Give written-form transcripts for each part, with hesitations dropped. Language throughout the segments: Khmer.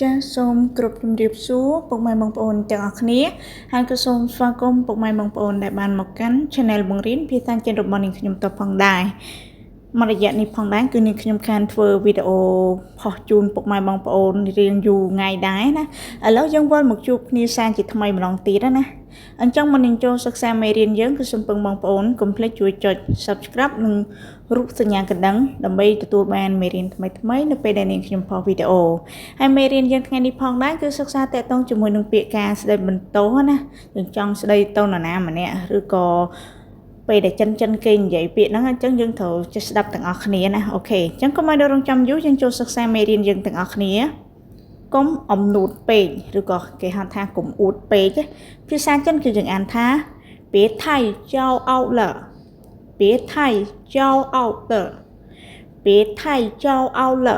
ចាសសូមគ្រប់ជំរាបសួរពុកម៉ែបងប្អូនទាំងអស់គ្នាហើយក៏សូមស្វាគមន៍ពុកម៉ែបងប្អូនដែលបានមកកាន់ Channel បង្រៀនភាសាចិនរបស់នាងខ្ញុំតផងដែរមួយរយៈនេះផងដែរគឺនាងខ្ញុំខានធ្វើវីដេអូផុសជូនពុកម៉ែបងប្អូនរៀងយូរថ្ងៃដែរណាឥឡូវយើងវិលមកជួបគ្នាសាជាថ្មីម្ដងទៀតណាអញ្ចឹងមុននឹងចូលសិក្សាមេរៀនយើងគឺសូមពឹងបងប្អូនកុំភ្លេចជួយចុច Subscribe និងរូបសញ្ញាកណ្ដឹងដើម្បីទទួលបានមេរៀនថ្មីៗនៅពេលដែលនាងខ្ញុំផុសវីដេអូហើយមេរៀនយើងថ្ងៃនេះផងដែរគឺសិក្សាតាក់ទងជាមួយនឹងពាក្យការស្ដីបន្ទោសណាយើងចង់ស្ដីទៅនរណាម្នាក់ឬក៏ពេលដែលចិនគេនិយាយពាក្យហ្នឹងអញ្ចឹងយើងត្រូវចេះស្ដាប់ទាំងអស់គ្នាណាអូខេអញ្ចឹងកុំឲ្យដល់រងចាំយូរយើងចូលសិក្សាមេរៀនយើងទាំងអស់គ្នាកុំអំនួតពេកឬក៏គេហៅថាកុំអួតពេកភាសាចិនគឺយើងអានថា别太骄傲了别太骄傲了别太骄傲了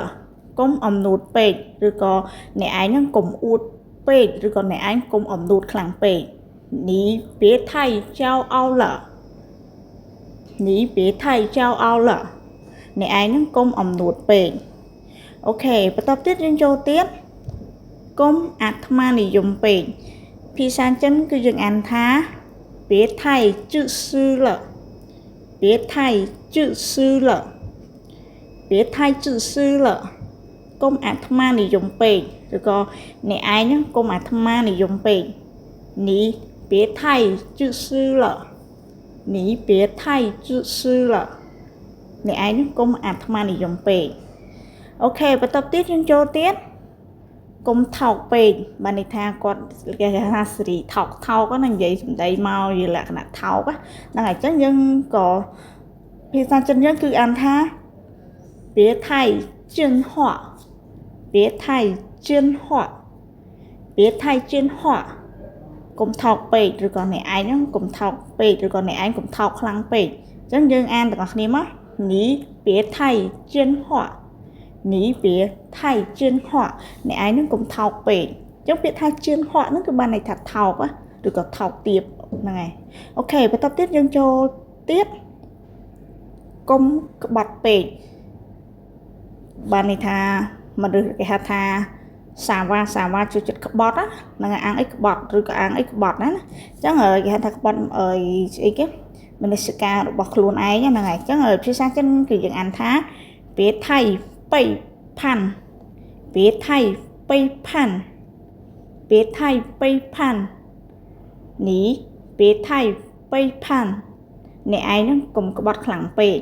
កុំអំនួតពេកឬក៏អ្នកឯងហ្នឹងកុំអួតពេកឬក៏អ្នកឯងកុំអំនួតខ្លាំងពេក你别太骄傲了你别太骄傲了អ្នកឯងហ្នឹងកុំអំនួតពេកអូខេបន្តទៀតយើងចូលទៀតកុំអាត្មានិយមពេកភាសាចិនគឺយើងអានថា别太自私了别太自私了别太自私了កុំអាត្មានិយមពេកឬក៏អ្នកឯងហ្នឹងកុំអាត្មានិយមពេក你别太自私了你别太自私了អ្នកឯងហ្នឹងកុំអាត្មានិយមពេកអូខេបន្តទៀតយើងចូលទៀតកុំថោកពេកបានន័យថាគាត់គេថាសេរីថោកណានិយាយសម្ដីមកជាលក្ខណៈថោកហ្នឹងហើយអញ្ចឹងយើងក៏ភាសាចិនយើងគឺអានថា别太奸猾别太奸猾别太奸猾កុំថោកពេកឬក៏អ្នកឯងហ្នឹងកុំថោកពេកឬក៏អ្នកឯងកុំថោកខ្លាំងពេកអញ្ចឹងយើងអានទាំងអស់គ្នាមក你别太奸猾你别太奸猾អ្នកឯងហ្នឹងកុំថោកពេកអញ្ចឹងពាក្យថាជឿនហក់ហ្នឹងគឺបានន័យថាថោកឬក៏ថោកទាបហ្នឹងហើយអូខេបន្តទៀតយើងចូលទៀតកុំក្បត់ពេកបានន័យថាមនុស្សគេហៅថាសាវ៉ាជួយចិត្តក្បត់ហ្នឹងអាងអីក្បត់ឬក៏អាងអីក្បត់ណាអញ្ចឹងគេហៅថាក្បត់ស្អីគេមនសិការរបស់ខ្លួនឯងហ្នឹងហើយអញ្ចឹងភាសាចិនគឺយើងអានថា别太背叛别太背叛别太背叛你别太背叛អ្នកឯងហ្នឹងកុំក្បត់ខ្លាំងពេក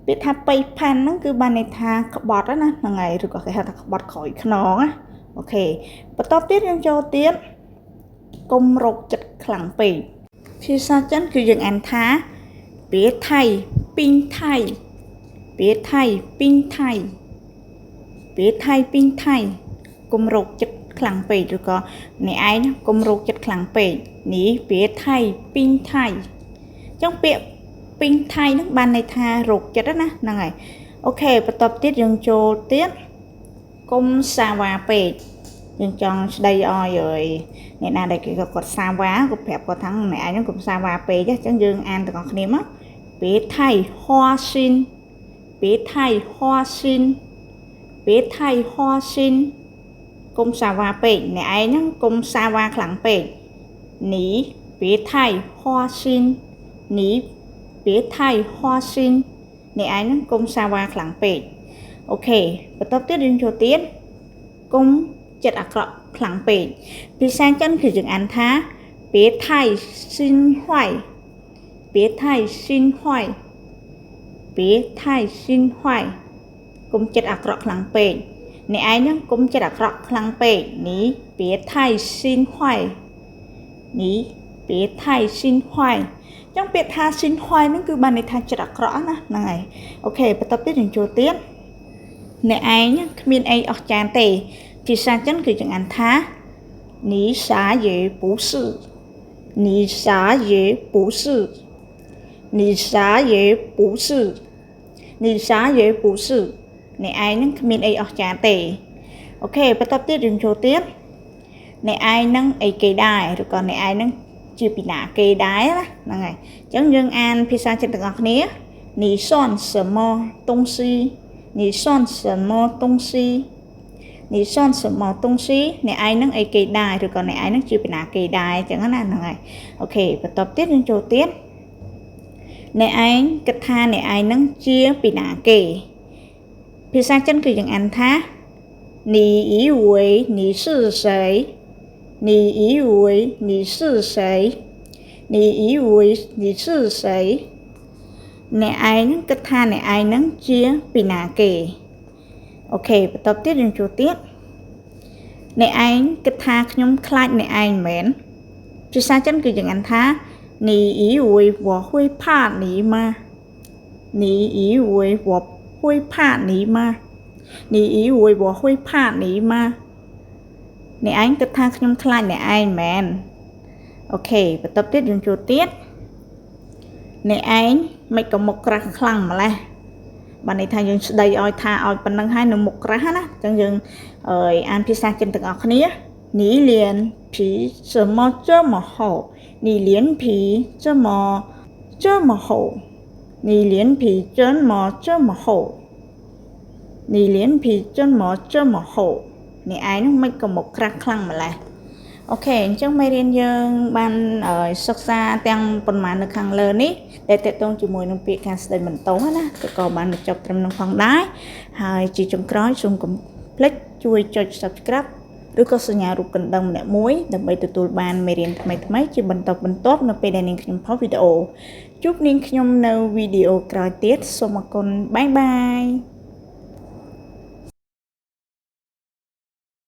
ពាក្យថា背叛ហ្នឹងគឺបានន័យថាក្បត់ណាហ្នឹងហើយឬក៏គេហៅថាក្បត់ក្រោយខ្នងណាអូខេបន្តទៀតយើងចូលទៀតកុំរោគចិត្តខ្លាំងពេកភាសាចិនគឺយើងអានថា别太病态别太病态别太病态កុំរោគចិត្តខ្លាំងពេកឬក៏អ្នកឯងកុំរោគចិត្តខ្លាំងពេកនេះ别太病态អញ្ចឹងពាក្យពេញថៃហ្នឹងបានន័យថារោគចិត្តណាហ្នឹងហើយអូខេបន្តទៀតយើងចូលទៀតកុំសាវ៉ាពេកយើងចង់ស្ដីឲ្យអ្នកណាដែលគេគាត់សាវ៉ាក៏ប្រាប់គាត់ថាអ្នកឯងហ្នឹងកុំសាវ៉ាពេកអញ្ចឹងយើងអានទាំងអស់គ្នាមក别太花心别太花心别太花心កុំសាវ៉ាពេកអ្នកឯងហ្នឹងកុំសាវ៉ាខ្លាំងពេក你别太花心你别太花心អ្នកឯងហ្នឹងកុំសាវ៉ាខ្លាំងពេកអូខេបន្តទៀតយើងចូលទៀតកុំចិត្តអាក្រក់ខ្លាំងពេកភាសាចិនគឺយើងអានថា别太心坏别太心坏别太心坏កុំចិត្តអាក្រក់ខ្លាំងពេកអ្នកឯងហ្នឹងកុំចិត្តអាក្រក់ខ្លាំងពេកនេះ别太心坏នេះ别太心坏ចឹងពាក្យថាស៊ីនហွိုင်းហ្នឹងគឺបានន័យថាចិត្តអាក្រក់ណាហ្នឹងហើយអូខេបន្តទៀតយើងចូលទៀតអ្នកឯងគ្មានអីអស្ចារ្យទេភាសាចិនគឺយើងអានថា你啥也不是你啥也不是你啥也不是你啥也不是អ្នកឯងហ្នឹងគ្មានអីអស្ចារ្យទេអូខេបន្តទៀតយើងចូលទៀតអ្នកឯងហ្នឹងអីគេដែរឬក៏អ្នកឯងហ្នឹងជាពីណាគេដែរណាហ្នឹងហើយអញ្ចឹងយើងអានភាសាចិនទាំងអស់គ្នា你算什么东西你算什么东西你算什么东西អ្នកឯងនឹងអីគេដែរឬក៏អ្នកឯងនឹងជាពីណាគេដែរអញ្ចឹងណាហ្នឹងហើយអូខេបន្តទៀតយើងចូលទៀតអ្នកឯងគិតថាអ្នកឯងនឹងជាពីណាគេភាសាចិនគឺយើងអានថា你以为你是谁你以为你是谁你以为你是谁អ្នកឯងគិតថាអ្នកឯងនឹងជាពីណាគេអូខេបន្តទៀតយើងចូលទៀតអ្នកឯងគិតថាខ្ញុំខ្លាចអ្នកឯងមែនភាសាចិនគឺយើងអានថា你以为我会怕你吗你以为我会怕你吗你以为我会怕你吗អ្នកឯងគិតថាខ្ញុំខ្លាចអ្នកឯងមែនអូខេបន្តទៀតយើងចូលទៀតអ្នកឯងមិនក៏មុខក្រាស់ខ្លាំងម្ល៉េះបានន័យថាយើងស្ដីឲ្យថាឲ្យប៉ុណ្្នឹងហើយនៅមុខក្រាស់ណាអញ្ចឹងយើងអានភាសាចិនទាំងអស់គ្នា你脸皮怎么这么厚你脸皮这么厚你脸皮怎么这么厚你脸皮怎么这么厚អ្នកឯងនោះមិនក៏មុខក្រាស់ខ្លាំងម្ល៉េះអូខេអញ្ចឹងមេរៀនយើងបានសិក្សាទាំងប៉ុន្មាននៅខាងលើនេះដែលតកតងជាមួយនឹងពាក្យការស្ដីបន្ទោសណាក៏បានបញ្ចប់ត្រឹមនឹងផងដែរហើយជាចុងក្រោយសូមកុំភ្លេចជួយចុច Subscribe ឬក៏សញ្ញារូបកណ្ដឹងម្នាក់មួយដើម្បីទទួលបានមេរៀនថ្មីៗជាបន្តបន្ទាប់នៅពេលដែលនាងខ្ញុំផុសវីដេអូជួបនាងខ្ញុំនៅវីដេអូក្រោយទៀតសូមអរគុណបាយបាយ